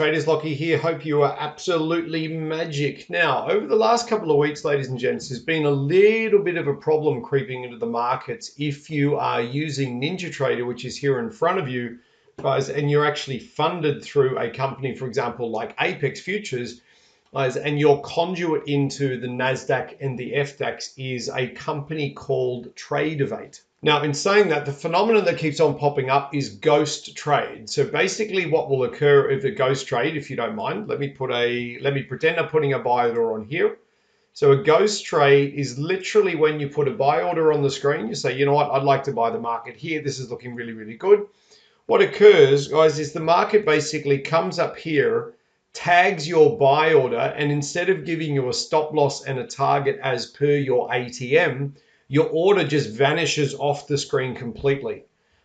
Traders, Lockie here. Hope you are absolutely magic. Now, over the last couple of weeks, ladies and gents, there's been a little bit of a problem creeping into the markets if you are using NinjaTrader, which is here in front of you, guys, and you're actually funded through a company, for example, like Apex Futures, guys, and your conduit into the NASDAQ and the FDAX is a company called NinjaTrader8. Now, in saying that, the phenomenon that keeps on popping up is ghost trade. So basically what will occur if a ghost trade, if you don't mind, let me pretend I'm putting a buy order on here. So a ghost trade is literally when you put a buy order on the screen, you say, you know what, I'd like to buy the market here. This is looking really, really good. What occurs, guys, is the market basically comes up here, tags your buy order, and instead of giving you a stop loss and a target as per your ATM, your order just vanishes off the screen completely.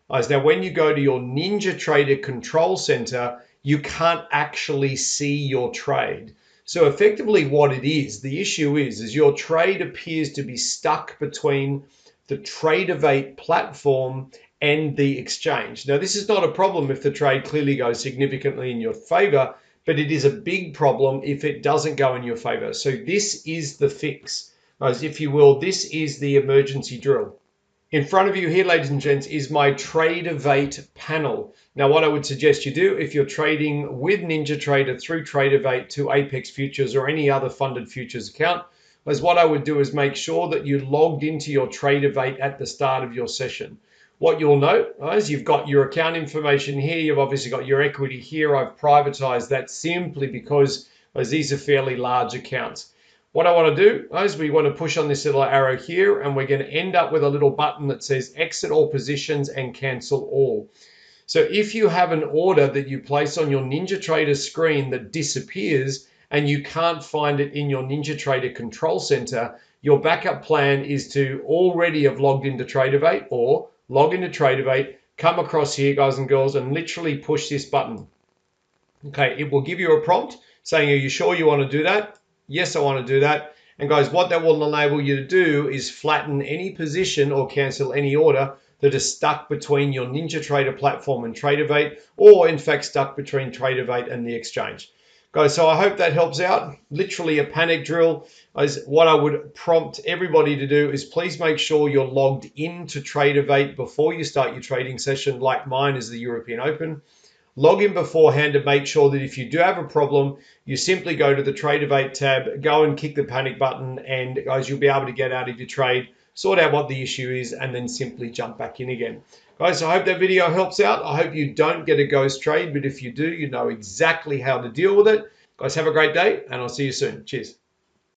Now, when you go to your NinjaTrader control center, you can't actually see your trade. So effectively what it is, the issue is your trade appears to be stuck between the NinjaTrader8 platform and the exchange. Now, this is not a problem if the trade clearly goes significantly in your favor, but it is a big problem if it doesn't go in your favor. So this is the fix. As if you will, this is the emergency drill. In front of you here, ladies and gents, is my NinjaTrader8 panel. Now, what I would suggest you do if you're trading with NinjaTrader through NinjaTrader8 to Apex Futures or any other funded futures account, is what I would do is make sure that you logged into your NinjaTrader8 at the start of your session. What you'll note is you've got your account information here. You've obviously got your equity here. I've privatized that simply because these are fairly large accounts. What I want to do is we want to push on this little arrow here, and we're going to end up with a little button that says exit all positions and cancel all. So if you have an order that you place on your NinjaTrader screen that disappears and you can't find it in your NinjaTrader control center, your backup plan is to already have logged into NinjaTrader8 or log into NinjaTrader8, come across here, guys and girls, and literally push this button. Okay, it will give you a prompt saying, are you sure you want to do that? Yes, I want to do that. And guys, what that will enable you to do is flatten any position or cancel any order that is stuck between your NinjaTrader platform and NinjaTrader8, or in fact stuck between NinjaTrader8 and the exchange. Guys, so I hope that helps out. Literally a panic drill. What I would prompt everybody to do is please make sure you're logged into NinjaTrader8 before you start your trading session, like mine is the European Open. Log in beforehand to make sure that if you do have a problem, you simply go to the NinjaTrader8 tab, go and kick the panic button, and guys, you'll be able to get out of your trade, sort out what the issue is, and then simply jump back in again. Guys, I hope that video helps out. I hope you don't get a ghost trade, but if you do, you know exactly how to deal with it. Guys, have a great day, and I'll see you soon. Cheers.